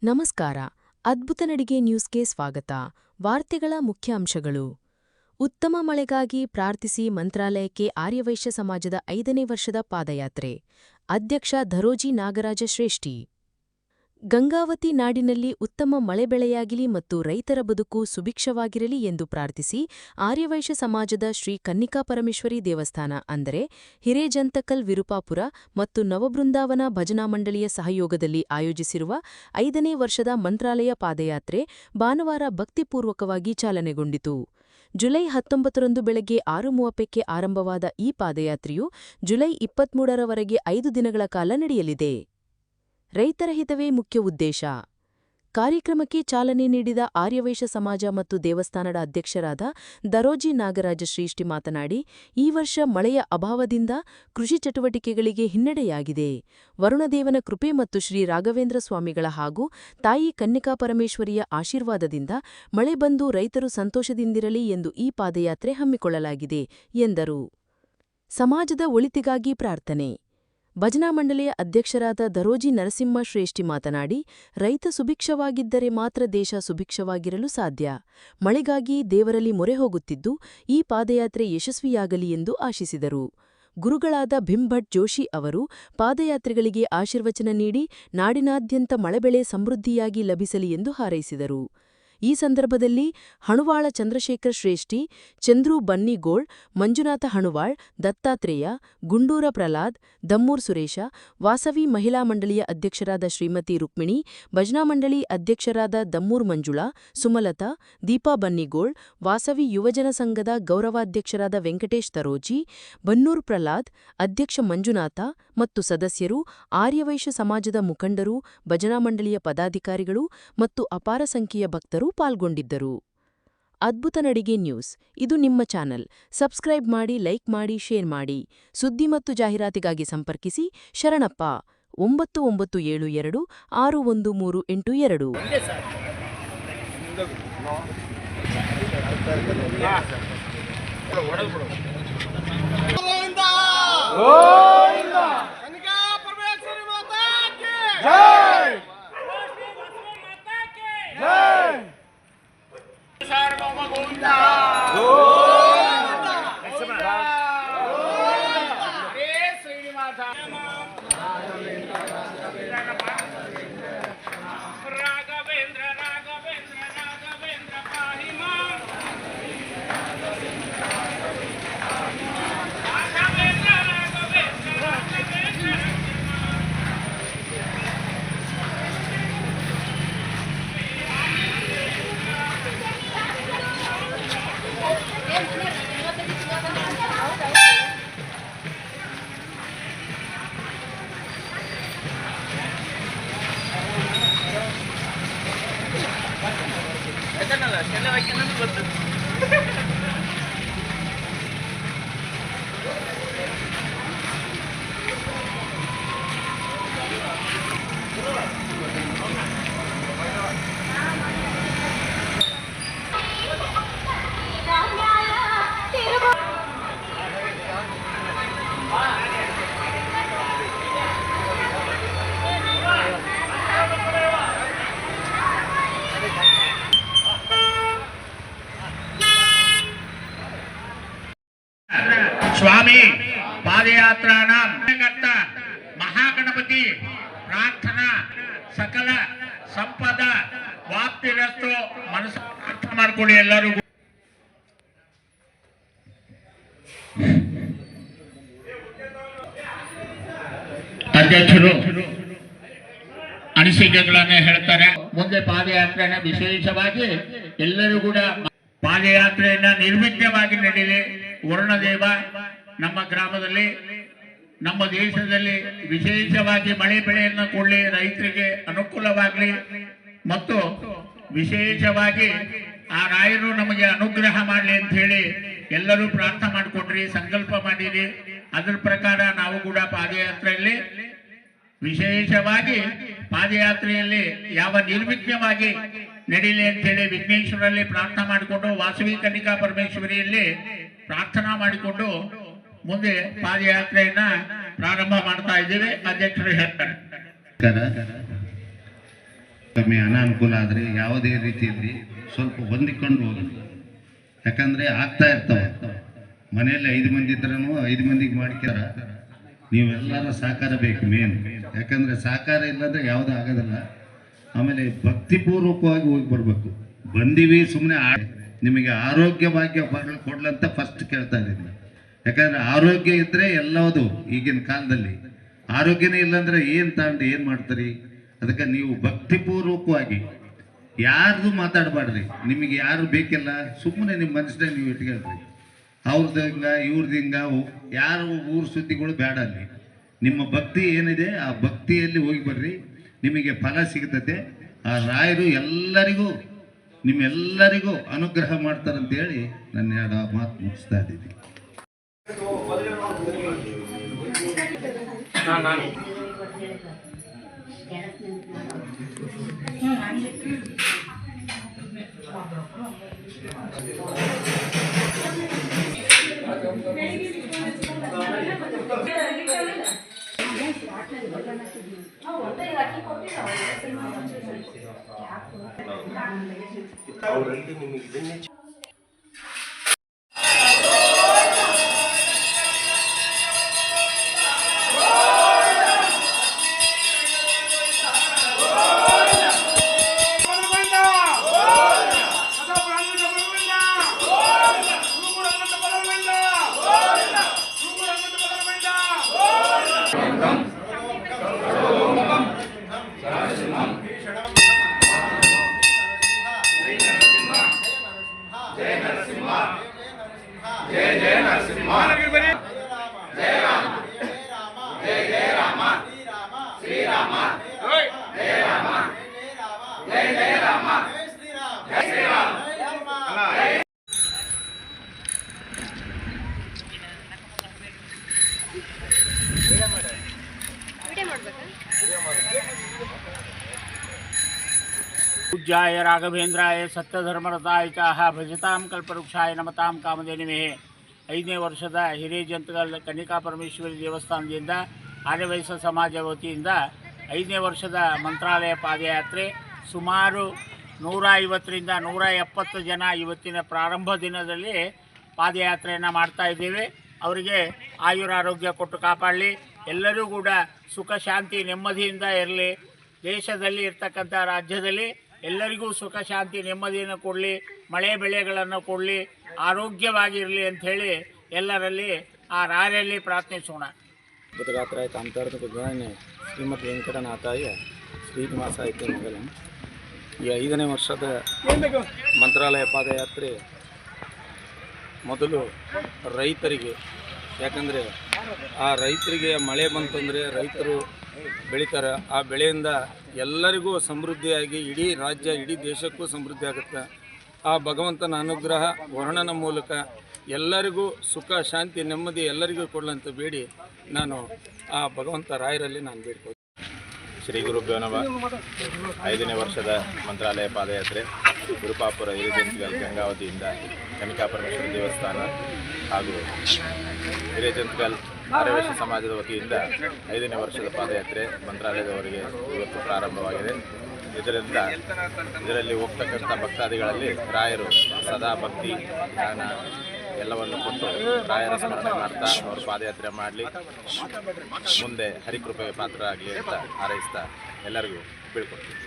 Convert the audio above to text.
ನಮಸ್ಕಾರ. ಅದ್ಭುತ ನಡಿಗೆ ನ್ಯೂಸ್ಗೆ ಸ್ವಾಗತ. ವಾರ್ತೆಗಳ ಮುಖ್ಯಾಂಶಗಳು. ಉತ್ತಮ ಮಳೆಗಾಗಿ ಪ್ರಾರ್ಥಿಸಿ ಮಂತ್ರಾಲಯಕ್ಕೆ ಆರ್ಯವೈಶ್ಯ ಸಮಾಜದ 5ನೇ ವರ್ಷದ ಪಾದಯಾತ್ರೆ. ಅಧ್ಯಕ್ಷ ಧರೋಜಿ ನಾಗರಾಜ ಶ್ರೇಷ್ಠಿ. ಗಂಗಾವತಿ ನಾಡಿನಲ್ಲಿ ಉತ್ತಮ ಮಳೆ ಬೆಳೆಯಾಗಲಿ ಮತ್ತು ರೈತರ ಬದುಕು ಸುಭಿಕ್ಷವಾಗಿರಲಿ ಎಂದು ಪ್ರಾರ್ಥಿಸಿ ಆರ್ಯವೈಶ್ಯ ಸಮಾಜದ ಶ್ರೀ ಕನ್ನಿಕಾಪರಮೇಶ್ವರಿ ದೇವಸ್ಥಾನ ಅಂದರೆ ಹಿರೇಜಂತಕಲ್ ವಿರುಪಾಪುರ ಮತ್ತು ನವಬೃಂದಾವನ ಭಜನಾ ಮಂಡಳಿಯ ಸಹಯೋಗದಲ್ಲಿ ಆಯೋಜಿಸಿರುವ 5ನೇ ವರ್ಷದ ಮಂತ್ರಾಲಯ ಪಾದಯಾತ್ರೆ ಭಾನುವಾರ ಭಕ್ತಿಪೂರ್ವಕವಾಗಿ ಚಾಲನೆಗೊಂಡಿತು. ಜುಲೈ 19ರಂದು ಬೆಳಗ್ಗೆ 6:30ಕ್ಕೆ ಆರಂಭವಾದ ಈ ಪಾದಯಾತ್ರೆಯು ಜುಲೈ 23ರವರೆಗೆ 5 ದಿನಗಳ ಕಾಲ ನಡೆಯಲಿದೆ. ರೈತರ ಹಿತವೇ ಮುಖ್ಯ ಉದ್ದೇಶ. ಕಾರ್ಯಕ್ರಮಕ್ಕೆ ಚಾಲನೆ ನೀಡಿದ ಆರ್ಯವೈಶ್ಯ ಸಮಾಜ ಮತ್ತು ದೇವಸ್ಥಾನದ ಅಧ್ಯಕ್ಷರಾದ ದರೋಜಿ ನಾಗರಾಜ ಶ್ರೇಷ್ಠಿ ಮಾತನಾಡಿ, ಈ ವರ್ಷ ಮಳೆಯ ಅಭಾವದಿಂದ ಕೃಷಿ ಚಟುವಟಿಕೆಗಳಿಗೆ ಹಿನ್ನಡೆಯಾಗಿದೆ. ವರುಣದೇವನ ಕೃಪೆ ಮತ್ತು ಶ್ರೀ ರಾಘವೇಂದ್ರ ಸ್ವಾಮಿಗಳ ಹಾಗೂ ತಾಯಿ ಕನ್ನಿಕಾಪರಮೇಶ್ವರಿಯ ಆಶೀರ್ವಾದದಿಂದ ಮಳೆ ಬಂದು ರೈತರು ಸಂತೋಷದಿಂದಿರಲಿ ಎಂದು ಈ ಪಾದಯಾತ್ರೆ ಹಮ್ಮಿಕೊಳ್ಳಲಾಗಿದೆ ಎಂದರು. ಸಮಾಜದ ಒಳಿತಿಗಾಗಿ ಪ್ರಾರ್ಥನೆ. ಭಜನಾ ಮಂಡಳಿಯ ಅಧ್ಯಕ್ಷರಾದ ದರೋಜಿ ನರಸಿಂಹ ಶ್ರೇಷ್ಠಿ ಮಾತನಾಡಿ, ರೈತ ಸುಭಿಕ್ಷವಾಗಿದ್ದರೆ ಮಾತ್ರ ದೇಶ ಸುಭಿಕ್ಷವಾಗಿರಲು ಸಾಧ್ಯ. ಮಳೆಗಾಗಿ ದೇವರಲ್ಲಿ ಮೊರೆ ಹೋಗುತ್ತಿದ್ದು, ಈ ಪಾದಯಾತ್ರೆ ಯಶಸ್ವಿಯಾಗಲಿ ಎಂದು ಆಶಿಸಿದರು. ಗುರುಗಳಾದ ಭೀಮ್ಭಟ್ ಜೋಶಿ ಅವರು ಪಾದಯಾತ್ರಿಗಳಿಗೆ ಆಶೀರ್ವಚನ ನೀಡಿ ನಾಡಿನಾದ್ಯಂತ ಮಳೆಬೆಳೆ ಸಮೃದ್ಧಿಯಾಗಿ ಲಭಿಸಲಿ ಎಂದು ಹಾರೈಸಿದರು. ಈ ಸಂದರ್ಭದಲ್ಲಿ ಹಣುವಾಳ ಚಂದ್ರಶೇಖರ್ ಶ್ರೇಷ್ಠಿ, ಚಂದ್ರು ಬನ್ನಿಗೋಳ್, ಮಂಜುನಾಥ ಹಣುವಾಳ್, ದತ್ತಾತ್ರೇಯ, ಗುಂಡೂರ ಪ್ರಹ್ಲಾದ್, ದಮ್ಮೂರ್ ಸುರೇಶ, ವಾಸವಿ ಮಹಿಳಾ ಮಂಡಳಿಯ ಅಧ್ಯಕ್ಷರಾದ ಶ್ರೀಮತಿ ರುಕ್ಮಿಣಿ, ಭಜನಾ ಮಂಡಳಿ ಅಧ್ಯಕ್ಷರಾದ ದಮ್ಮೂರ್ ಮಂಜುಳಾ, ಸುಮಲತಾ, ದೀಪಾ ಬನ್ನಿಗೋಳ್, ವಾಸವಿ ಯುವಜನ ಸಂಘದ ಗೌರವಾಧ್ಯಕ್ಷರಾದ ವೆಂಕಟೇಶ್ ತರೋಜಿ, ಬನ್ನೂರ್ ಪ್ರಹ್ಲಾದ್, ಅಧ್ಯಕ್ಷ ಮಂಜುನಾಥ ಮತ್ತು ಸದಸ್ಯರು, ಆರ್ಯವೈಶ್ಯ ಸಮಾಜದ ಮುಖಂಡರು, ಭಜನಾ ಮಂಡಳಿಯ ಪದಾಧಿಕಾರಿಗಳು ಮತ್ತು ಅಪಾರ ಸಂಖ್ಯೆಯ ಭಕ್ತರು ಪಾಲ್ಗೊಂಡಿದ್ದರು. ಅದ್ಭುತ ನಡಿಗೆ ನ್ಯೂಸ್ ಇದು ನಿಮ್ಮ ಚಾನೆಲ್. ಸಬ್ಸ್ಕ್ರೈಬ್ ಮಾಡಿ, ಲೈಕ್ ಮಾಡಿ, ಶೇರ್ ಮಾಡಿ. ಸುದ್ದಿ ಮತ್ತು ಜಾಹೀರಾತಿಗಾಗಿ ಸಂಪರ್ಕಿಸಿ ಶರಣಪ್ಪ 9972 613882. स्वामी पादयात्रानां कर्ता महागणपति प्रार्थना सकल संपद वाप्तिरस्तु मनस्सु ಅರ್ಥ ಮಾಡ್ಕೊಳ್ಳಿ ಎಲ್ಲರೂ. ಅಧ್ಯಕ್ಷರು ಅನಿಸಿಕೆಗಳನ್ನು ಹೇಳ್ತಾರೆ. ಮುಂದೆ ಪಾದಯಾತ್ರೆನ ವಿಶೇಷವಾಗಿ ಎಲ್ಲರೂ ಕೂಡ ಪಾದಯಾತ್ರೆಯನ್ನ ನಿರ್ವಿಘ್ನವಾಗಿ ನಡೆಯಲಿ. ವರುಣದೇವ ನಮ್ಮ ಗ್ರಾಮದಲ್ಲಿ ನಮ್ಮ ದೇಶದಲ್ಲಿ ವಿಶೇಷವಾಗಿ ಮಳೆ ಬೆಳೆಯನ್ನು ಕೊಡಲಿ, ರೈತರಿಗೆ ಅನುಕೂಲವಾಗಲಿ ಮತ್ತು ವಿಶೇಷವಾಗಿ ಆ ರಾಯರು ನಮಗೆ ಅನುಗ್ರಹ ಮಾಡಲಿ ಅಂತ ಹೇಳಿ ಎಲ್ಲರೂ ಪ್ರಾರ್ಥನೆ ಮಾಡಿಕೊಂಡ್ರಿ, ಸಂಕಲ್ಪ ಮಾಡಿರಿ. ಅದರ ಪ್ರಕಾರ ನಾವು ಕೂಡ ಪಾದಯಾತ್ರೆಯಲ್ಲಿ ವಿಶೇಷವಾಗಿ ಪಾದಯಾತ್ರೆಯಲ್ಲಿ ಯಾವ ನಿರ್ವಿಘ್ನವಾಗಿ ನಡೀಲಿ ಅಂತ ಹೇಳಿ ವಿಘ್ನೇಶ್ವರಲ್ಲಿ ಪ್ರಾರ್ಥನೆ ಮಾಡಿಕೊಂಡು ವಾಸವಿ ಕನ್ನಿಕಾ ಪರಮೇಶ್ವರಿಯಲ್ಲಿ ಪ್ರಾರ್ಥನಾ ಮಾಡಿಕೊಂಡು ಮುಂದೆ ಪಾದಯಾತ್ರೆಯನ್ನ ಪ್ರಾರಂಭ ಮಾಡ್ತಾ ಇದ್ದೀವಿ. ಅಧ್ಯಕ್ಷರು ಹೇಳ್ತಾರೆ. ಕಮ್ಮಿ ಅನಾನುಕೂಲ ಆದರೆ ಯಾವುದೇ ರೀತಿಯಲ್ಲಿ ಸ್ವಲ್ಪ ಹೊಂದಿಕೊಂಡು ಹೋಗೋದು. ಯಾಕಂದರೆ ಆಗ್ತಾ ಇರ್ತವೆ. ಮನೆಯಲ್ಲಿ 5 ಮಂದಿ ಇದ್ರೂ 5 ಮಂದಿಗೆ ಮಾಡ್ಕ್ಯಾರ. ನೀವೆಲ್ಲರ ಸಹಕಾರ ಬೇಕು ಮೇನ್. ಯಾಕಂದರೆ ಸಹಕಾರ ಇಲ್ಲಾಂದರೆ ಯಾವುದೂ ಆಗೋದಿಲ್ಲ. ಆಮೇಲೆ ಭಕ್ತಿಪೂರ್ವಕವಾಗಿ ಹೋಗಿ ಬರಬೇಕು. ಬಂದೀವಿ ಸುಮ್ಮನೆ ನಿಮಗೆ ಆರೋಗ್ಯ ಭಾಗ್ಯ ಕೊಡ್ಲಂತ ಫಸ್ಟ್ ಕೇಳ್ತಾ ಇದ್ದೀನಿ. ಯಾಕಂದರೆ ಆರೋಗ್ಯ ಇದ್ದರೆ ಎಲ್ಲವುದು ಈಗಿನ ಕಾಲದಲ್ಲಿ. ಆರೋಗ್ಯನೇ ಇಲ್ಲಾಂದರೆ ಏನು ತಗೊಂಡು ಏನು ಮಾಡ್ತೀರಿ? ಅದಕ್ಕೆ ನೀವು ಭಕ್ತಿಪೂರ್ವಕವಾಗಿ ಯಾರ್ದು ಮಾತಾಡಬಾರ್ರಿ. ನಿಮಗೆ ಯಾರು ಬೇಕಿಲ್ಲ, ಸುಮ್ಮನೆ ನಿಮ್ಮ ಮನಸ್ಸಿನಾಗ ನೀವು ಇಟ್ಕೊಳ್ರಿ. ಅವ್ರದ್ದು ಹಿಂಗ ಇವ್ರದ್ದು ಹಿಂಗ ಯಾರು ಊರು ಸುದ್ದಿಗಳು ಬೇಡ. ಅಲ್ಲಿ ನಿಮ್ಮ ಭಕ್ತಿ ಏನಿದೆ ಆ ಭಕ್ತಿಯಲ್ಲಿ ಹೋಗಿ ಬರ್ರಿ, ನಿಮಗೆ ಫಲ ಸಿಗ್ತದೆ. ಆ ರಾಯರು ಎಲ್ಲರಿಗೂ ನಿಮ್ಮೆಲ್ಲರಿಗೂ ಅನುಗ್ರಹ ಮಾಡ್ತಾರಂತೇಳಿ ನನ್ನ 2 ಮಾತು ಮುಗಿಸ್ತಾ ಇದ್ದೀನಿ. पूज्याय राघवेंद्राय सत्यधर्मरताय च भजतां कल्पवृक्षाय नमतां कामधेनुवे 5ನೇ ವರ್ಷದ ಹಿರೇಜಂತಗಲ್ ಕನ್ನಿಕಾ ಪರಮೇಶ್ವರಿ ದೇವಸ್ಥಾನದಿಂದ ಆರ್ಯವೈಶ್ಯ ಸಮಾಜ ವತಿಯಿಂದ 5ನೇ ವರ್ಷದ ಮಂತ್ರಾಲಯ ಪಾದಯಾತ್ರೆ ಸುಮಾರು 150ರಿಂದ 170 ಜನ ಇವತ್ತಿನ ಪ್ರಾರಂಭ ದಿನದಲ್ಲಿ ಪಾದಯಾತ್ರೆಯನ್ನು ಮಾಡ್ತಾ ಇದ್ದೇವೆ. ಅವರಿಗೆ ಆಯುರಾರೋಗ್ಯ ಕೊಟ್ಟು ಕಾಪಾಡಲಿ, ಎಲ್ಲರೂ ಕೂಡ ಸುಖ ಶಾಂತಿ ನೆಮ್ಮದಿಯಿಂದ ಇರಲಿ, ದೇಶದಲ್ಲಿ ಇರ್ತಕ್ಕಂಥ ರಾಜ್ಯದಲ್ಲಿ ಎಲ್ಲರಿಗೂ ಸುಖ ಶಾಂತಿ ನೆಮ್ಮದಿಯನ್ನು ಕೊಡಲಿ, ಮಳೆ ಬೆಳೆಗಳನ್ನು ಕೊಡಲಿ, ಆರೋಗ್ಯವಾಗಿರಲಿ ಅಂಥೇಳಿ ಎಲ್ಲರಲ್ಲಿ ಆ ರಾಯರಲ್ಲಿ ಪ್ರಾರ್ಥಿಸೋಣ. ಬುಧರಾತ್ರಾಯ ಕಾಂತಾರ್ಥ ಜ್ಞಾನ ಶ್ರೀಮದ್ ವೆಂಕಟನಾಥಾಯ ಶ್ರೀನಿವಾಸಾಯ ಮಂಗಲಂ. ಈ 5ನೇ ವರ್ಷದ ಮಂತ್ರಾಲಯ ಪಾದಯಾತ್ರೆ ಮೊದಲು ರೈತರಿಗೆ, ಯಾಕಂದರೆ ಆ ರೈತರಿಗೆ ಮಳೆ ಬಂತಂದರೆ ರೈತರು ಬೆಳೀತಾರೆ. ಆ ಬೆಳೆಯಿಂದ ಎಲ್ಲರಿಗೂ ಸಮೃದ್ಧಿಯಾಗಿ ಇಡೀ ರಾಜ್ಯ ಇಡೀ ದೇಶಕ್ಕೂ ಸಮೃದ್ಧಿ ಆಗುತ್ತೆ. ಆ ಭಗವಂತನ ಅನುಗ್ರಹ ವರ್ಣನ ಮೂಲಕ ಎಲ್ಲರಿಗೂ ಸುಖ ಶಾಂತಿ ನೆಮ್ಮದಿ ಎಲ್ಲರಿಗೂ ಕೊಡಲಂತ ಬೇಡಿ ನಾನು ಆ ಭಗವಂತ ರಾಯರಲ್ಲಿ ನಾನು ಬೇಡ್ಕೊಳ್ತೀನಿ. ಶ್ರೀ ಗುರುಭ್ಯೋ ನಮಃ. 5ನೇ ವರ್ಷದ ಮಂತ್ರಾಲಯ ಪಾದಯಾತ್ರೆ ಗುರುಪಾಪುರ ಹಿರೇಜಂತಗಲ್ ಗಂಗಾವತಿಯಿಂದ ಕನ್ನಿಕಾ ಪರಮೇಶ್ವರಿ ದೇವಸ್ಥಾನ ಹಾಗೂ ಹಿರೇಜಂತಗಲ್ ಆರ್ಯವೈಶ್ಯ ಸಮಾಜದ ವತಿಯಿಂದ 5ನೇ ವರ್ಷದ ಪಾದಯಾತ್ರೆ ಮಂತ್ರಾಲಯದವರೆಗೆ ಇವತ್ತು ಪ್ರಾರಂಭವಾಗಿದೆ. ಇದರಲ್ಲಿ ಹೋಗ್ತಕ್ಕಂಥ ಭಕ್ತಾದಿಗಳಲ್ಲಿ ರಾಯರು ಸದಾ ಭಕ್ತಿ ಜ್ಞಾನ ಎಲ್ಲವನ್ನು ಕೊಟ್ಟು ರಾಯರ ಸ್ಮರಣೆ ಮಾಡ್ತಾ ಅವರು ಪಾದಯಾತ್ರೆ ಮಾಡಲಿ, ಮುಂದೆ ಹರಿಕೃಪೆಗೆ ಪಾತ್ರರಾಗಲಿ ಅಂತ ಹಾರೈಸ್ತಾ ಎಲ್ಲರಿಗೂ ಬೀಳ್ಕೊಡ್ತೀವಿ.